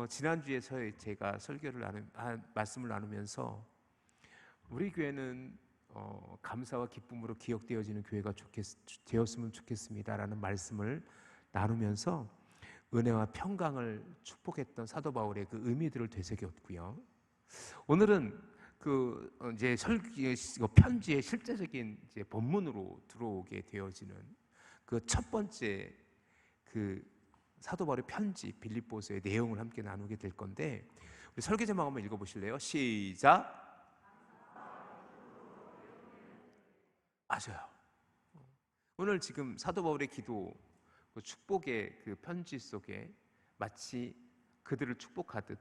지난주에 제가 말씀을 나누면서 우리 교회는 감사와 기쁨으로 기억되어지는 교회가 되었으면 좋겠습니다라는 말씀을 나누면서 은혜와 평강을 축복했던 사도 바울의 그 의미들을 되새겼고요. 오늘은 이제 편지의 실제적인 이제 본문으로 들어오게 되어지는 그 첫 번째 사도 바울의 편지 빌립보서의 내용을 함께 나누게 될 건데, 우리 설교 제목 한번 읽어보실래요? 시작. 맞아요. 오늘 지금 사도 바울의 기도, 축복의 그 편지 속에 마치 그들을 축복하듯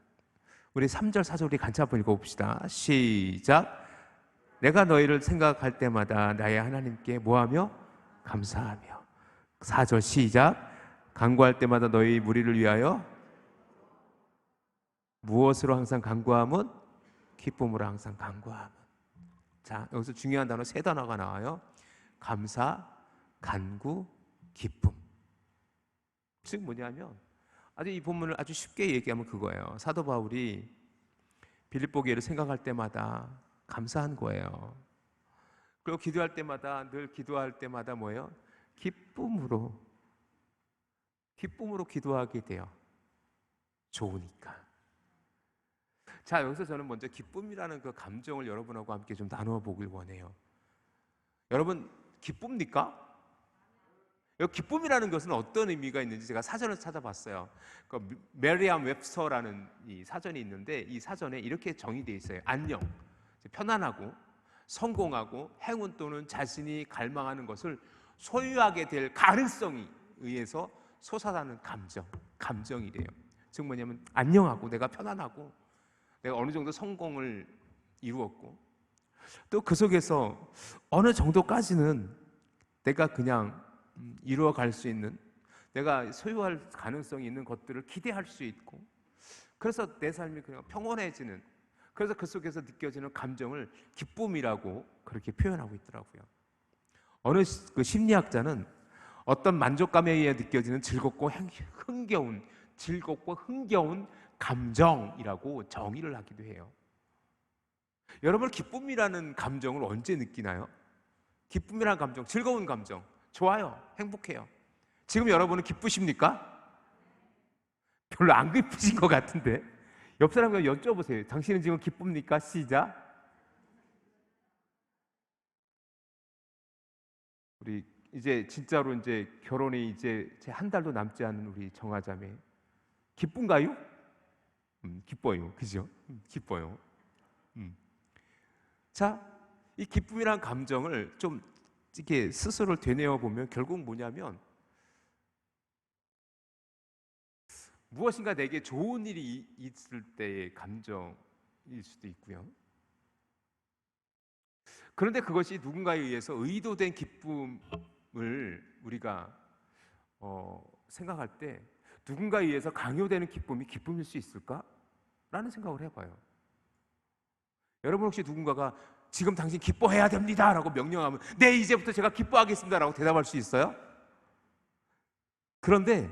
우리 3절 4절 우리 같이 한번 읽어봅시다. 시작. 내가 너희를 생각할 때마다 나의 하나님께 뭐하며? 감사하며. 4절 시작. 간구할 때마다 너희 무리를 위하여 무엇으로 항상 간구함은? 기쁨으로 항상 간구함은. 자, 여기서 중요한 단어 세 단어가 나와요. 감사, 간구, 기쁨. 즉 뭐냐면 이 본문을 아주 쉽게 얘기하면 그거예요. 사도 바울이 빌립보 교회를 생각할 때마다 감사한 거예요. 그리고 기도할 때마다, 늘 기도할 때마다 뭐예요? 기쁨으로 기도하게 돼요. 좋으니까. 자, 여기서 저는 먼저 기쁨이라는 그 감정을 여러분하고 함께 좀 나누어 보길 원해요. 여러분, 기쁩니까? 기쁨이라는 것은 어떤 의미가 있는지 제가 사전을 찾아봤어요. 메리암 웹스터라는 이 사전이 있는데, 이 사전에 이렇게 정의되어 있어요. 안녕, 편안하고 성공하고 행운 또는 자신이 갈망하는 것을 소유하게 될 가능성이 의해서 솟아나는 감정이래요. 즉 뭐냐면 안녕하고 내가 편안하고 내가 어느 정도 성공을 이루었고 또 그 속에서 어느 정도까지는 내가 그냥 이루어갈 수 있는, 내가 소유할 가능성이 있는 것들을 기대할 수 있고, 그래서 내 삶이 그냥 평온해지는, 그래서 그 속에서 느껴지는 감정을 기쁨이라고 그렇게 표현하고 있더라고요. 어느 그 심리학자는 어떤 만족감에 의해 느껴지는 즐겁고 흥겨운 감정이라고 정의를 하기도 해요. 여러분, 기쁨이라는 감정을 언제 느끼나요? 기쁨이라는 감정, 즐거운 감정, 좋아요, 행복해요. 지금 여러분은 기쁘십니까? 별로 안 기쁘신 것 같은데. 옆 사람과 여쭤보세요. 당신은 지금 기쁩니까? 시작. 우리 이제 진짜로 이제 결혼이 이제 한 달도 남지 않은 우리 정화자매, 기쁜가요? 기뻐요. 그죠? 기뻐요. 자, 이 기쁨이란 감정을 좀 이렇게 스스로를 되뇌어 보면 결국 뭐냐면 무엇인가 내게 좋은 일이 있을 때의 감정일 수도 있고요. 그런데 그것이 누군가에 의해서 의도된 기쁨을 우리가 생각할 때 누군가에 의해서 강요되는 기쁨이 기쁨일 수 있을까? 라는 생각을 해봐요. 여러분 혹시 누군가가 지금 당신 기뻐해야 됩니다 라고 명령하면 네, 이제부터 제가 기뻐하겠습니다 라고 대답할 수 있어요? 그런데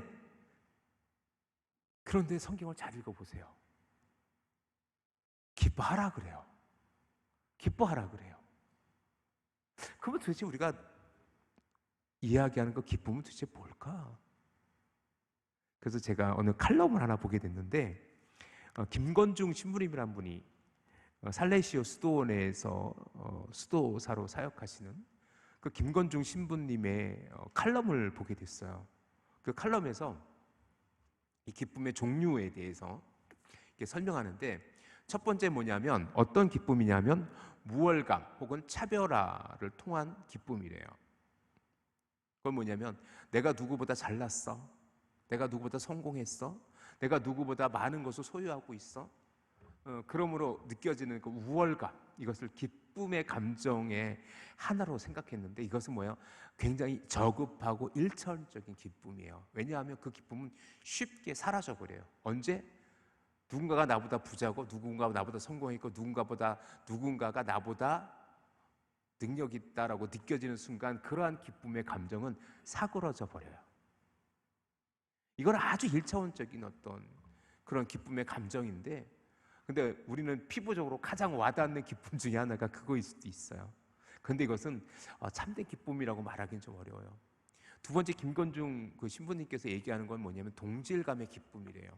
성경을 잘 읽어보세요. 기뻐하라 그래요. 기뻐하라 그래요. 그러면 도대체 우리가 이야기하는 그 기쁨은 도대체 뭘까? 그래서 제가 어느 칼럼을 하나 보게 됐는데, 김건중 신부님이란 분이 살레시오 수도원에서 수도사로 사역하시는 그 김건중 신부님의 칼럼을 보게 됐어요. 그 칼럼에서 이 기쁨의 종류에 대해서 이렇게 설명하는데, 첫 번째 뭐냐면 어떤 기쁨이냐면 무월감 혹은 차별화를 통한 기쁨이래요. 그건 뭐냐면 내가 누구보다 잘났어, 내가 누구보다 성공했어, 내가 누구보다 많은 것을 소유하고 있어, 그러므로 느껴지는 그 우월감, 이것을 기쁨의 감정의 하나로 생각했는데 이것은 뭐예요? 굉장히 저급하고 일차원적인 기쁨이에요. 왜냐하면 그 기쁨은 쉽게 사라져버려요. 언제? 누군가가 나보다 부자고 누군가가 나보다 성공했고 누군가가 나보다 능력 있다라고 느껴지는 순간 그러한 기쁨의 감정은 사그러져 버려요. 이건 아주 일차원적인 어떤 그런 기쁨의 감정인데, 근데 우리는 피부적으로 가장 와닿는 기쁨 중에 하나가 그거일 수도 있어요. 그런데 이것은 참된 기쁨이라고 말하기는 좀 어려워요. 두 번째, 김건중 그 신부님께서 얘기하는 건 뭐냐면 동질감의 기쁨이래요.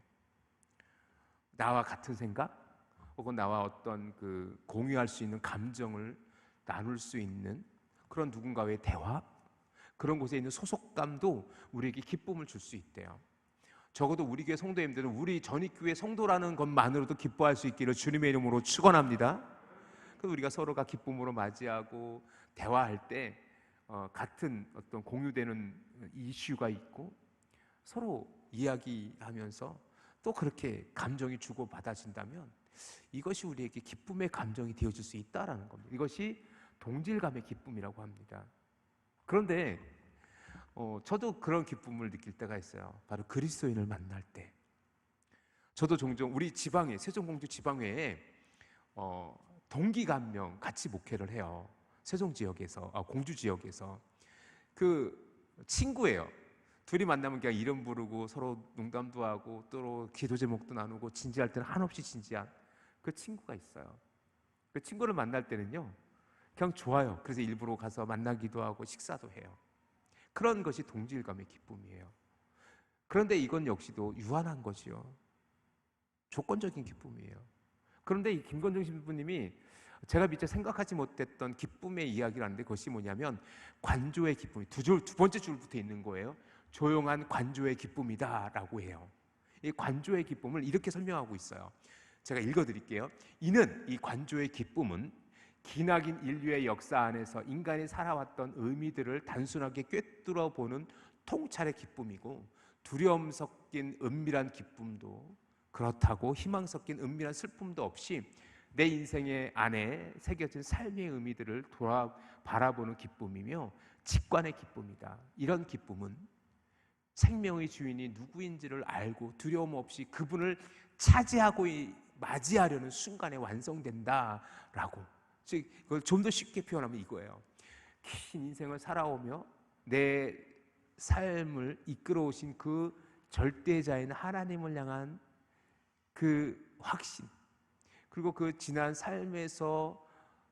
나와 같은 생각, 혹은 나와 어떤 그 공유할 수 있는 감정을 나눌 수 있는 그런 누군가의 대화, 그런 곳에 있는 소속감도 우리에게 기쁨을 줄 수 있대요. 적어도 우리 교회 성도님들은 우리 전입교회 성도라는 것만으로도 기뻐할 수 있기를 주님의 이름으로 축원합니다. 그래서 우리가 서로가 기쁨으로 맞이하고 대화할 때 같은 어떤 공유되는 이슈가 있고 서로 이야기하면서 또 그렇게 감정이 주고받아진다면 이것이 우리에게 기쁨의 감정이 되어줄 수 있다라는 겁니다. 이것이 동질감의 기쁨이라고 합니다. 그런데 저도 그런 기쁨을 느낄 때가 있어요. 바로 그리스도인을 만날 때. 저도 종종 우리 지방에, 세종공주 지방회에 동기가 한 명 같이 목회를 해요. 세종 지역에서, 공주 지역에서. 그 친구예요. 둘이 만나면 그냥 이름 부르고 서로 농담도 하고 또 기도 제목도 나누고 진지할 때는 한없이 진지한 그 친구가 있어요. 그 친구를 만날 때는요, 그냥 좋아요. 그래서 일부러 가서 만나기도 하고 식사도 해요. 그런 것이 동질감의 기쁨이에요. 그런데 이건 역시도 유한한 것이요, 조건적인 기쁨이에요. 그런데 이 김건중 신부님이 제가 미처 생각하지 못했던 기쁨의 이야기를 하는데, 그것이 뭐냐면 관조의 기쁨이 두 번째 줄부터 있는 거예요. 조용한 관조의 기쁨이다 라고 해요. 이 관조의 기쁨을 이렇게 설명하고 있어요. 제가 읽어드릴게요. 이 관조의 기쁨은 기나긴 인류의 역사 안에서 인간이 살아왔던 의미들을 단순하게 꿰뚫어 보는 통찰의 기쁨이고, 두려움 섞인 은밀한 기쁨도 그렇다고 희망 섞인 은밀한 슬픔도 없이 내 인생의 안에 새겨진 삶의 의미들을 바라보는 기쁨이며 직관의 기쁨이다. 이런 기쁨은 생명의 주인이 누구인지를 알고 두려움 없이 그분을 차지하고 맞이하려는 순간에 완성된다라고. 즉 이걸 좀 더 쉽게 표현하면 이거예요. 긴 인생을 살아오며 내 삶을 이끌어 오신 그 절대자인 하나님을 향한 그 확신, 그리고 그 지난 삶에서,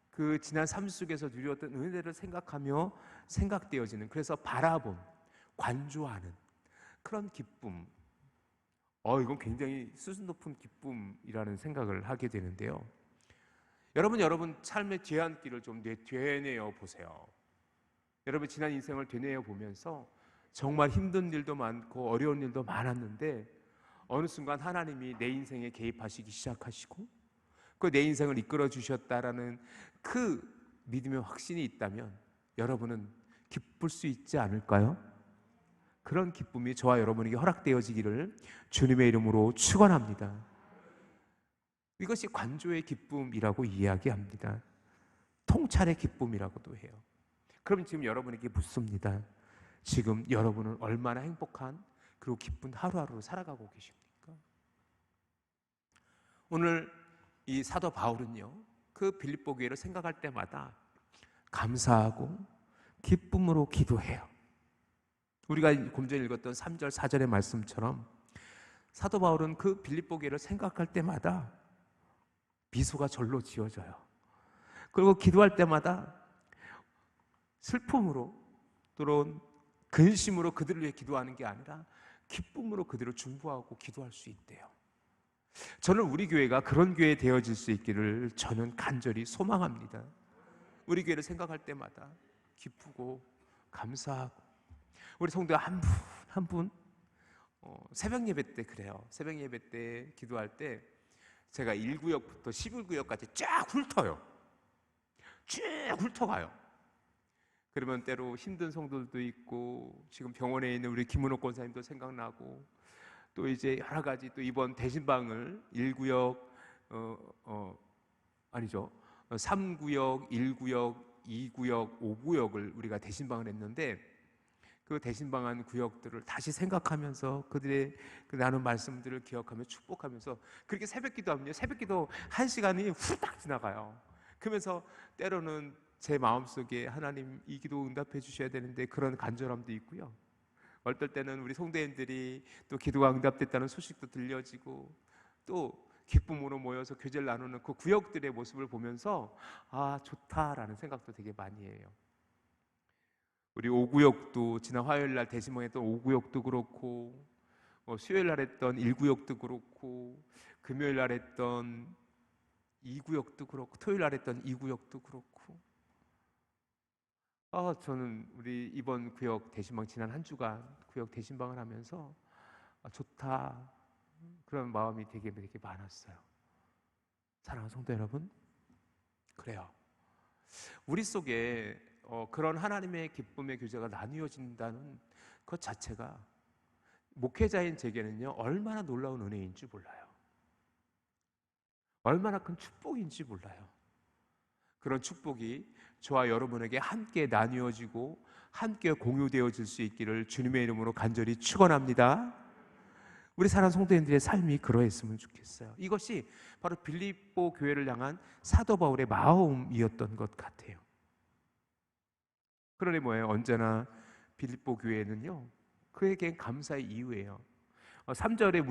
그 지난 삶 속에서 누렸던 은혜를 생각하며 생각되어지는, 그래서 바라본, 관조하는 그런 기쁨. 이건 굉장히 수준 높은 기쁨이라는 생각을 하게 되는데요. 여러분 삶의 뒤안길을 좀 되뇌어 보세요. 여러분 지난 인생을 되뇌어 보면서 정말 힘든 일도 많고 어려운 일도 많았는데 어느 순간 하나님이 내 인생에 개입하시기 시작하시고 그 내 인생을 이끌어 주셨다라는 그 믿음의 확신이 있다면 여러분은 기쁠 수 있지 않을까요? 그런 기쁨이 저와 여러분에게 허락되어지기를 주님의 이름으로 축원합니다. 이것이 관조의 기쁨이라고 이야기합니다. 통찰의 기쁨이라고도 해요. 그럼 지금 여러분에게 묻습니다. 지금 여러분은 얼마나 행복한 그리고 기쁜 하루하루를 살아가고 계십니까? 오늘 이 사도 바울은요, 그 빌립보 교회를 생각할 때마다 감사하고 기쁨으로 기도해요. 우리가 좀 전에 읽었던 3절 4절의 말씀처럼 사도 바울은 그 빌립보 교회를 생각할 때마다 미소가 절로 지어져요. 그리고 기도할 때마다 슬픔으로 또는 근심으로 그들을 위해 기도하는 게 아니라 기쁨으로 그들을 중보하고 기도할 수 있대요. 저는 우리 교회가 그런 교회 되어질 수 있기를 저는 간절히 소망합니다. 우리 교회를 생각할 때마다 기쁘고 감사하고, 우리 성도 한 분 한 분 새벽 예배 때 그래요. 새벽 예배 때 기도할 때 제가 1구역부터 11구역까지 쫙 훑어요. 쭉 훑어가요. 그러면 때로 힘든 성도들도 있고, 지금 병원에 있는 우리 김은옥 권사님도 생각나고, 또 이제 여러 가지, 또 이번 대신방을 1구역 3구역, 1구역, 2구역, 5구역을 우리가 대신방을 했는데, 그 대신방한 구역들을 다시 생각하면서 그들의 그 나눈 말씀들을 기억하며 축복하면서 그렇게 새벽 기도하면요, 새벽 기도 1시간이 후딱 지나가요. 그러면서 때로는 제 마음속에 하나님 이 기도 응답해 주셔야 되는데 그런 간절함도 있고요. 어떨 때는 우리 성도님들이 또 기도가 응답됐다는 소식도 들려지고 또 기쁨으로 모여서 교제를 나누는 그 구역들의 모습을 보면서 아, 좋다라는 생각도 되게 많이 해요. 우리 5구역도 지난 화요일 날 대심봉했던 5구역도 그렇고, 수요일 날 했던 1구역도 그렇고, 금요일 날 했던 2구역도 그렇고, 토요일 날 했던 2구역도 그렇고, 저는 우리 이번 구역 대신방 지난 한 주간 구역 대신방을 하면서 좋다, 그런 마음이 되게 많았어요. 사랑하는 성도 여러분, 그래요. 우리 속에 그런 하나님의 기쁨의 교제가 나뉘어진다는 것 자체가 목회자인 제게는요, 얼마나 놀라운 은혜인지 몰라요. 얼마나 큰 축복인지 몰라요. 그런 축복이 저와 여러분에게 함께 나뉘어지고 함께 공유되어질 수 있기를 주님의 이름으로 간절히 축원합니다. 우리 사랑하는 성도님들의 삶이 그러했으면 좋겠어요. 이것이 바로 빌립보 교회를 향한 사도 바울의 마음이었던 것 같아요. 그러니 뭐예요? 언제나 빌립보 교회는요, 그에겐 감사의 이유예요. 3절에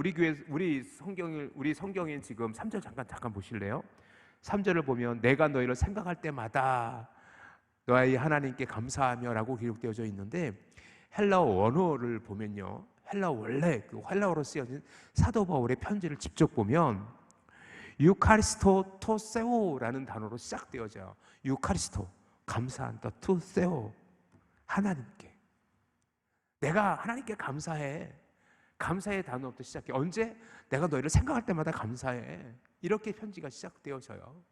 우리 성경인 지금 3절 잠깐 보실래요? 3절을 보면 내가 너희를 생각할 때마다 너희 하나님께 감사하며라고 기록되어져 있는데, 헬라어 원어를 보면요, 원래 그 헬라어로 쓰여진 사도 바울의 편지를 직접 보면 유카리스토 토세오라는 단어로 시작되어져요. 유카리스토, 감사한다. 토세오, 하나님께. 내가 하나님께 감사해. 감사의 단어부터 시작해. 언제? 내가 너희를 생각할 때마다 감사해. 이렇게 편지가 시작되어져요.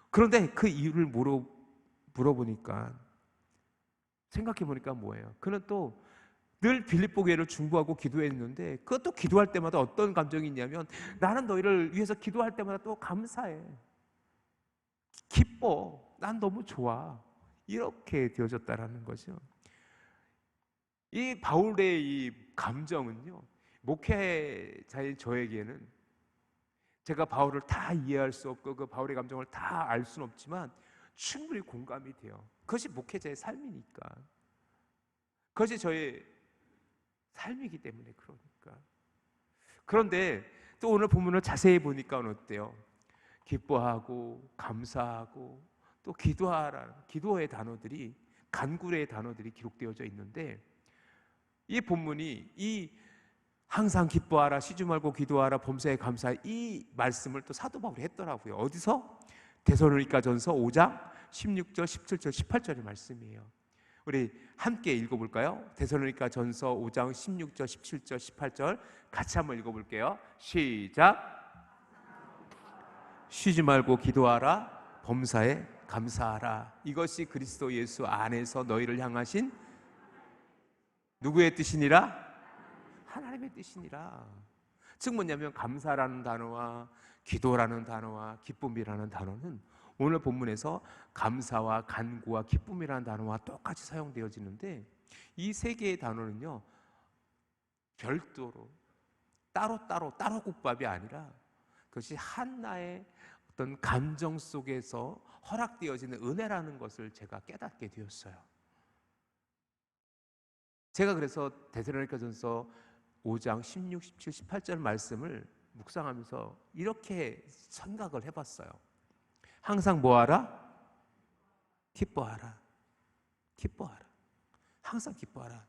그런데 그 이유를 물어보니까, 생각해보니까 뭐예요? 그는 또 늘 빌립보 교회를 중보하고 기도했는데, 그것도 기도할 때마다 어떤 감정이 있냐면, 나는 너희를 위해서 기도할 때마다 또 감사해, 기뻐, 난 너무 좋아, 이렇게 되어졌다라는 거죠. 이 바울의 이 감정은요, 목회자인 저에게는 제가 바울을 다 이해할 수 없고 그 바울의 감정을 다 알 수는 없지만 충분히 공감이 돼요. 그것이 목회자의 삶이니까, 그것이 저의 삶이기 때문에. 그러니까. 그런데 또 오늘 본문을 자세히 보니까 어때요? 기뻐하고 감사하고 또 기도의 단어들이, 간구의 단어들이 기록되어져 있는데, 이 본문이 이 항상 기뻐하라, 쉬지 말고 기도하라, 범사에 감사해, 이 말씀을 또 사도 바울이 했더라고요. 어디서? 데살로니가전서 5장 16절, 17절, 18절의 말씀이에요. 우리 함께 읽어볼까요? 데살로니가전서 5장 16절, 17절, 18절 같이 한번 읽어볼게요. 시작. 쉬지 말고 기도하라, 범사에 감사하라. 이것이 그리스도 예수 안에서 너희를 향하신 누구의 뜻이니라? 하나님의 뜻이니라. 즉 뭐냐면, 감사라는 단어와 기도라는 단어와 기쁨이라는 단어는 오늘 본문에서 감사와 간구와 기쁨이라는 단어와 똑같이 사용되어지는데, 이 세 개의 단어는요, 별도로 따로 국밥이 아니라 그것이 하나의 어떤 감정 속에서 허락되어지는 은혜라는 것을 제가 깨닫게 되었어요. 제가 그래서 데살로니가전서 5장 16, 17, 18절 말씀을 묵상하면서 이렇게 생각을 해봤어요. 항상 뭐하라? 기뻐하라. 기뻐하라. 항상 기뻐하라.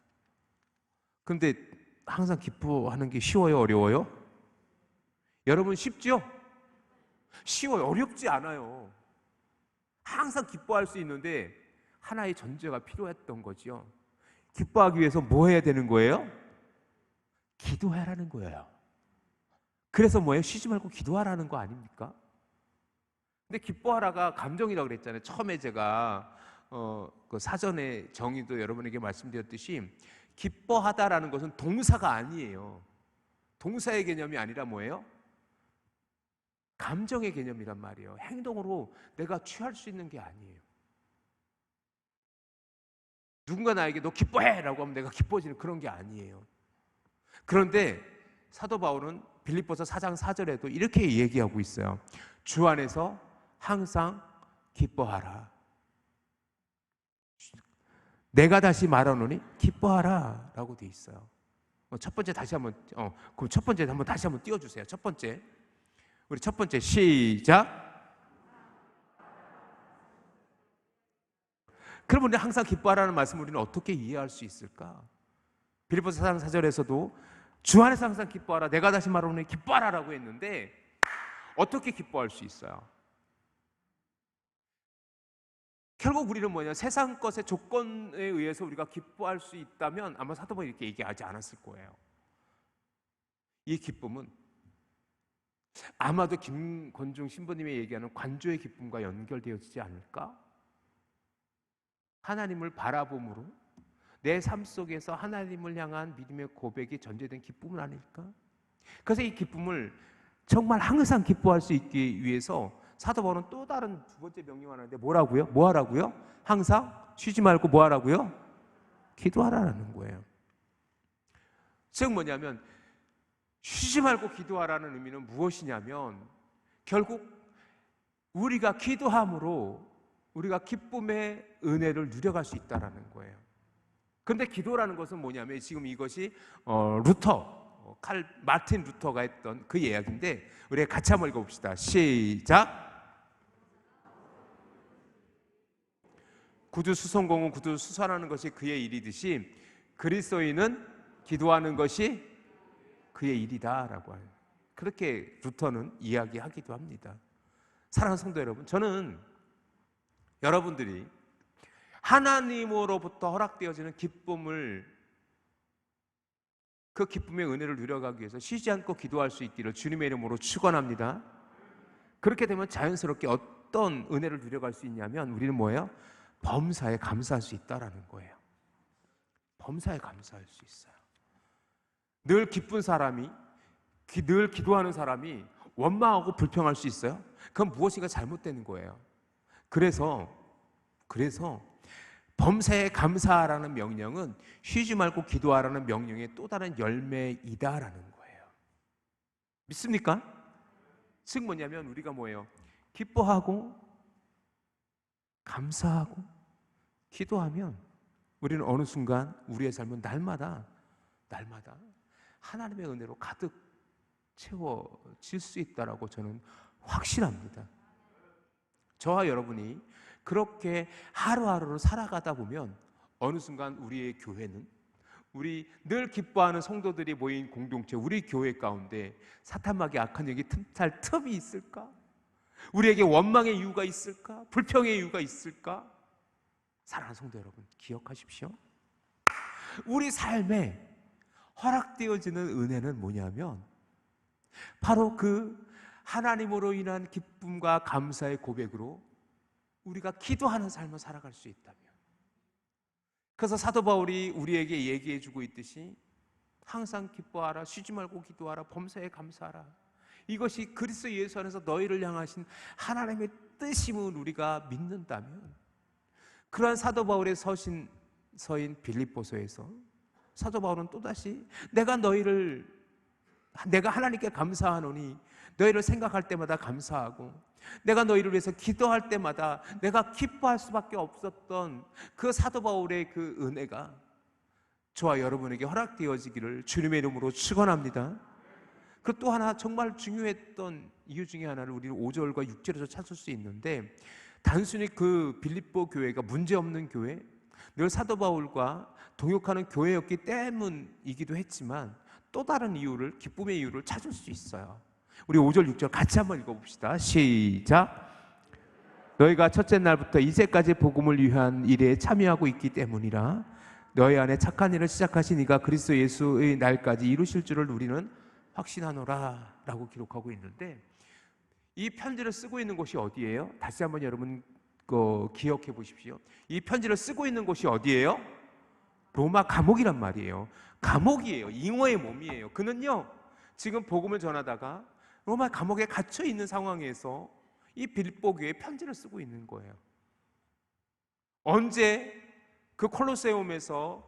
근데 항상 기뻐하는 게 쉬워요? 어려워요? 여러분, 쉽죠? 쉬워요? 어렵지 않아요. 항상 기뻐할 수 있는데 하나의 전제가 필요했던 거죠. 기뻐하기 위해서 뭐 해야 되는 거예요? 기도하라는 거예요. 그래서 뭐예요? 쉬지 말고 기도하라는 거 아닙니까? 근데 기뻐하라가 감정이라고 그랬잖아요. 처음에 제가 그 사전의 정의도 여러분에게 말씀드렸듯이, 기뻐하다라는 것은 동사가 아니에요. 동사의 개념이 아니라 뭐예요? 감정의 개념이란 말이에요. 행동으로 내가 취할 수 있는 게 아니에요. 누군가 나에게 너 기뻐해 라고 하면 내가 기뻐지는 그런 게 아니에요. 그런데 사도 바울은 빌립보서 4장 4절에도 이렇게 얘기하고 있어요. 주 안에서 항상 기뻐하라. 내가 다시 말하노니 기뻐하라 라고 돼 있어요. 첫 번째 다시 한번 그럼 첫 번째 한번 다시 한번 띄워주세요. 첫 번째 우리 첫 번째 시작. 그럼 우리는 항상 기뻐하라는 말씀을 우리는 어떻게 이해할 수 있을까? 빌립보서 4장 4절에서도 주 안에서 항상 기뻐하라. 내가 다시 말하노니 기뻐하라라고 했는데 어떻게 기뻐할 수 있어요? 결국 우리는 뭐냐? 세상 것의 조건에 의해서 우리가 기뻐할 수 있다면 아마 사도 바울이 이렇게 얘기하지 않았을 거예요. 이 기쁨은 아마도 김건중 신부님이 얘기하는 관조의 기쁨과 연결되어지지 않을까? 하나님을 바라봄으로 내 삶 속에서 하나님을 향한 믿음의 고백이 전제된 기쁨은 아닐까? 그래서 이 기쁨을 정말 항상 기뻐할 수 있기 위해서 사도 바울은 또 다른 두 번째 명령을 하는데 뭐라고요? 뭐 하라고요? 항상 쉬지 말고 뭐 하라고요? 기도하라는 거예요. 즉 뭐냐면 쉬지 말고 기도하라는 의미는 무엇이냐면 결국 우리가 기도함으로 우리가 기쁨의 은혜를 누려갈 수 있다는 거예요. 그런데 기도라는 것은 뭐냐면 지금 이것이 마틴 루터가 했던 그 이야기인데 우리 같이 한번 읽어봅시다. 시작. 구두 수송공은 구두 수선하는 것이 그의 일이듯이 그리스도인은 기도하는 것이 그의 일이다라고 해요. 그렇게 루터는 이야기하기도 합니다. 사랑하는 성도 여러분, 저는 여러분들이 하나님으로부터 허락되어지는 기쁨을 그 기쁨의 은혜를 누려가기 위해서 쉬지 않고 기도할 수 있기를 주님의 이름으로 축원합니다. 그렇게 되면 자연스럽게 어떤 은혜를 누려갈 수 있냐면 우리는 뭐예요? 범사에 감사할 수 있다라는 거예요. 범사에 감사할 수 있어요. 늘 기쁜 사람이 늘 기도하는 사람이 원망하고 불평할 수 있어요? 그건 무엇인가 잘못되는 거예요. 그래서 범사에 감사하라는 명령은 쉬지 말고 기도하라는 명령의 또 다른 열매이다라는 거예요. 믿습니까? 즉 뭐냐면 우리가 뭐예요? 기뻐하고 감사하고 기도하면 우리는 어느 순간 우리의 삶은 날마다 하나님의 은혜로 가득 채워질 수 있다라고 저는 확신합니다. 저와 여러분이 그렇게 하루하루를 살아가다 보면 어느 순간 우리의 교회는 우리 늘 기뻐하는 성도들이 모인 공동체 우리 교회 가운데 사탄막이 악한 영이 틈탈 틈이 있을까? 우리에게 원망의 이유가 있을까? 불평의 이유가 있을까? 사랑하는 성도 여러분, 기억하십시오. 우리 삶에 허락되어지는 은혜는 뭐냐면 바로 그 하나님으로 인한 기쁨과 감사의 고백으로 우리가 기도하는 삶을 살아갈 수 있다면, 그래서 사도 바울이 우리에게 얘기해주고 있듯이 항상 기뻐하라, 쉬지 말고 기도하라, 범사에 감사하라, 이것이 그리스도 예수 안에서 너희를 향하신 하나님의 뜻임을 우리가 믿는다면, 그러한 사도 바울의 서인 빌립보서에서 사도 바울은 또다시 내가 하나님께 감사하노니 너희를 생각할 때마다 감사하고 내가 너희를 위해서 기도할 때마다 내가 기뻐할 수밖에 없었던 그 사도 바울의 그 은혜가 저와 여러분에게 허락되어지기를 주님의 이름으로 축원합니다. 그 또 하나 정말 중요했던 이유 중에 하나를 우리는 5절과 6절에서 찾을 수 있는데, 단순히 그 빌립보 교회가 문제없는 교회, 늘 사도 바울과 동역하는 교회였기 때문이기도 했지만 또 다른 이유를, 기쁨의 이유를 찾을 수 있어요. 우리 5절 6절 같이 한번 읽어봅시다. 시작. 너희가 첫째 날부터 이제까지 복음을 위한 일에 참여하고 있기 때문이라. 너희 안에 착한 일을 시작하신 이가 그리스도 예수의 날까지 이루실 줄을 우리는 확신하노라 라고 기록하고 있는데, 이 편지를 쓰고 있는 곳이 어디예요? 다시 한번 여러분 기억해 보십시오. 이 편지를 쓰고 있는 곳이 어디예요? 로마 감옥이란 말이에요. 감옥이에요. 잉어의 몸이에요. 그는요 지금 복음을 전하다가 로마 감옥에 갇혀 있는 상황에서 이 빌립보 교회에 편지를 쓰고 있는 거예요. 언제 그 콜로세움에서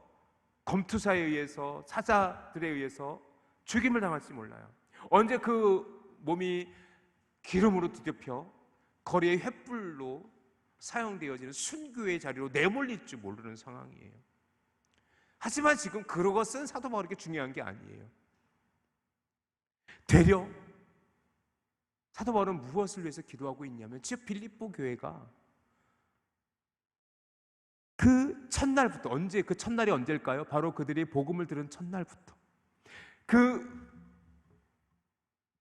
검투사에 의해서, 사자들에 의해서 죽임을 당할지 몰라요. 언제 그 몸이 기름으로 뒤덮여 거리의 횃불로 사용되어지는 순교의 자리로 내몰릴 줄 모르는 상황이에요. 하지만 지금 그것은 사도 바울에게 중요한 게 아니에요. 되려 사도 바울은 무엇을 위해서 기도하고 있냐면, 즉 빌립보 교회가 그 첫날부터, 그 첫날이 언제일까요? 바로 그들이 복음을 들은 첫날부터 그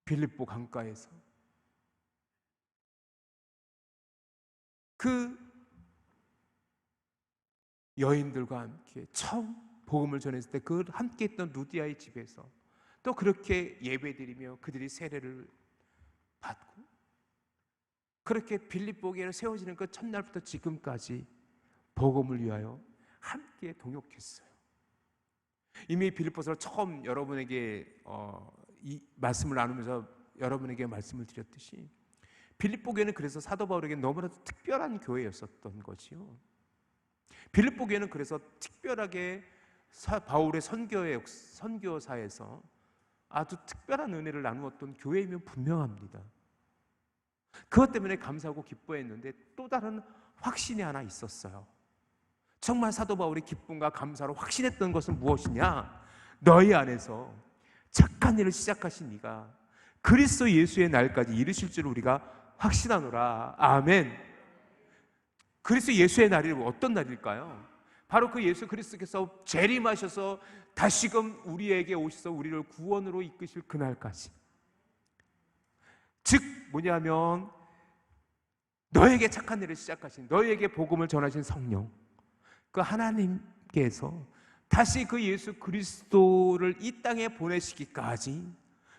빌립보 강가에서 그 여인들과 함께 처음 복음을 전했을 때 그 함께 있던 루디아의 집에서 또 그렇게 예배드리며 그들이 세례를 받고 그렇게 빌립보 교회를 세워지는 그 첫날부터 지금까지 복음을 위하여 함께 동역했어요. 이미 빌립보서를 처음 여러분에게 이 말씀을 나누면서 여러분에게 말씀을 드렸듯이 빌립보 교회는 그래서 사도 바울에게 너무나도 특별한 교회였었던 것이요. 빌립보 교회는 그래서 특별하게 바울의 선교사에서 아주 특별한 은혜를 나누었던 교회이면 분명합니다. 그것 때문에 감사하고 기뻐했는데 또 다른 확신이 하나 있었어요. 정말 사도 바울이 기쁨과 감사로 확신했던 것은 무엇이냐? 너희 안에서 착한 일을 시작하신 이가 그리스도 예수의 날까지 이르실 줄 우리가 확신하노라. 아멘. 그리스도 예수의 날이 어떤 날일까요? 바로 그 예수 그리스도께서 재림하셔서 다시금 우리에게 오셔서 우리를 구원으로 이끄실 그날까지. 즉 뭐냐면 너에게 착한 일을 시작하신, 너에게 복음을 전하신 성령, 그 하나님께서 다시 그 예수 그리스도를 이 땅에 보내시기까지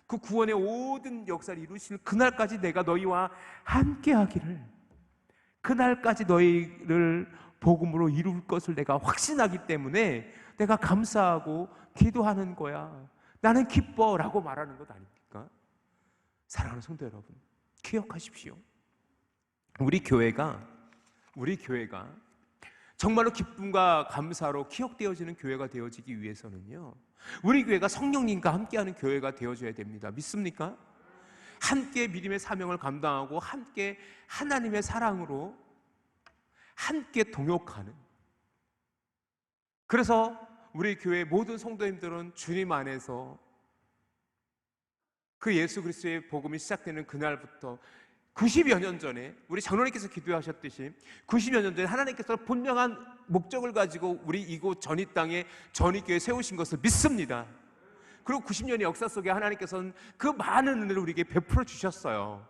그 구원의 모든 역사를 이루실 그날까지 내가 너희와 함께 하기를, 그날까지 너희를 복음으로 이룰 것을 내가 확신하기 때문에 내가 감사하고 기도하는 거야. 나는 기뻐라고 말하는 것 아닙니까? 사랑하는 성도 여러분, 기억하십시오. 우리 교회가 정말로 기쁨과 감사로 기억되어지는 교회가 되어지기 위해서는요, 우리 교회가 성령님과 함께하는 교회가 되어져야 됩니다. 믿습니까? 함께 믿음의 사명을 감당하고 함께 하나님의 사랑으로 함께 동역하는, 그래서 우리 교회 모든 성도님들은 주님 안에서 그 예수 그리스도의 복음이 시작되는 그날부터 90여 년 전에 우리 장로님께서 기도하셨듯이 90여 년 전에 하나님께서 분명한 목적을 가지고 우리 이곳 전이 땅에 전이교회 세우신 것을 믿습니다. 그리고 90년의 역사 속에 하나님께서는 그 많은 은혜를 우리에게 베풀어 주셨어요.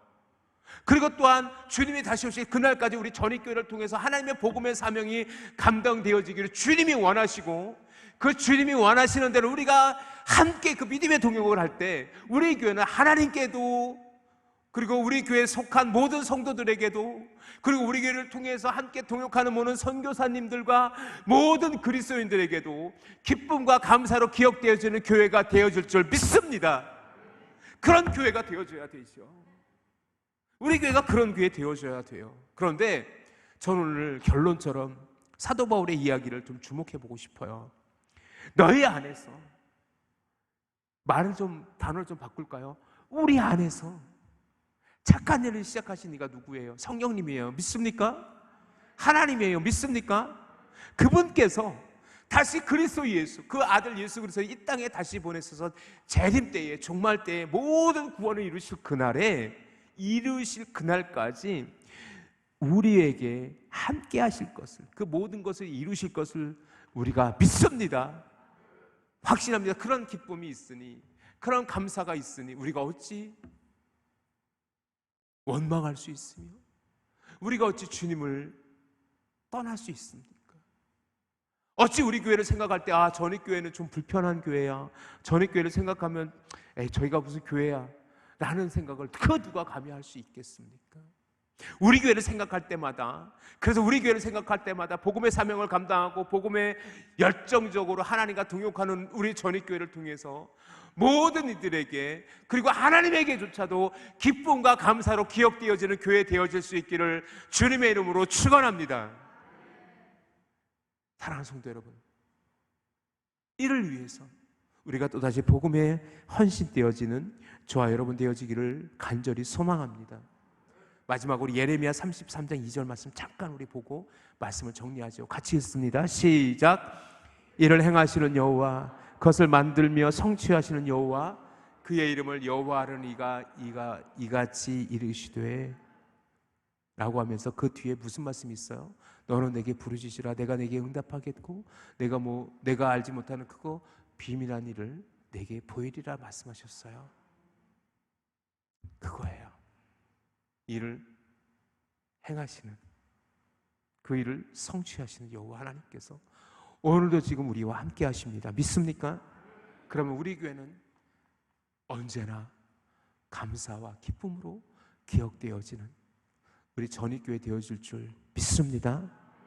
그리고 또한 주님이 다시 오실 그날까지 우리 전이교회를 통해서 하나님의 복음의 사명이 감당되어지기를 주님이 원하시고, 그 주님이 원하시는 대로 우리가 함께 그 믿음의 동역을 할 때 우리 교회는 하나님께도, 그리고 우리 교회에 속한 모든 성도들에게도, 그리고 우리 교회를 통해서 함께 동역하는 모든 선교사님들과 모든 그리스도인들에게도 기쁨과 감사로 기억되어지는 교회가 되어질 줄 믿습니다. 그런 교회가 되어줘야 되죠. 우리 교회가 그런 교회 되어줘야 돼요. 그런데 저는 오늘 결론처럼 사도 바울의 이야기를 좀 주목해 보고 싶어요. 너희 안에서, 단어를 좀 바꿀까요? 우리 안에서 착한 일을 시작하신 이가 누구예요? 성령님이에요. 믿습니까? 하나님이에요. 믿습니까? 그분께서 다시 그리스도 예수, 그 아들 예수 그리스도를 이 땅에 다시 보내셔서 재림 때에, 종말 때에 모든 구원을 이루실 그날까지 우리에게 함께 하실 것을, 그 모든 것을 이루실 것을 우리가 믿습니다. 확신합니다. 그런 기쁨이 있으니, 그런 감사가 있으니 우리가 어찌 원망할 수 있으며, 우리가 어찌 주님을 떠날 수 있습니까? 어찌 우리 교회를 생각할 때 전입교회는 좀 불편한 교회야, 전입교회를 생각하면 저희가 무슨 교회야 라는 생각을 누가 감히 할 수 있겠습니까? 우리 교회를 생각할 때마다, 그래서 우리 교회를 생각할 때마다 복음의 사명을 감당하고 복음에 열정적으로 하나님과 동역하는 우리 전입교회를 통해서 모든 이들에게, 그리고 하나님에게조차도 기쁨과 감사로 기억되어지는 교회 되어질 수 있기를 주님의 이름으로 축원합니다. 사랑하는 성도 여러분, 이를 위해서 우리가 또다시 복음에 헌신되어지는 저와 여러분 되어지기를 간절히 소망합니다. 마지막으로 예레미야 33장 2절 말씀 잠깐 우리 보고 말씀을 정리하죠. 같이 읽습니다. 시작. 이를 행하시는 여호와, 그것을 만들며 성취하시는 여호와, 그의 이름을 여호와는 이같이 이르시되 라고 하면서 그 뒤에 무슨 말씀이 있어요? 너는 내게 부르짖으라 내가 내게 응답하겠고 내가 알지 못하는 크고 비밀한 일을 내게 보이리라 말씀하셨어요. 그거예요. 이를 행하시는, 그 일을 성취하시는 여호와 하나님께서 오늘도 지금 우리와 함께 하십니다. 믿습니까? 그러면 우리 교회는 언제나 감사와 기쁨으로 기억되어지는 우리 전입교회 되어질 줄 믿습니다.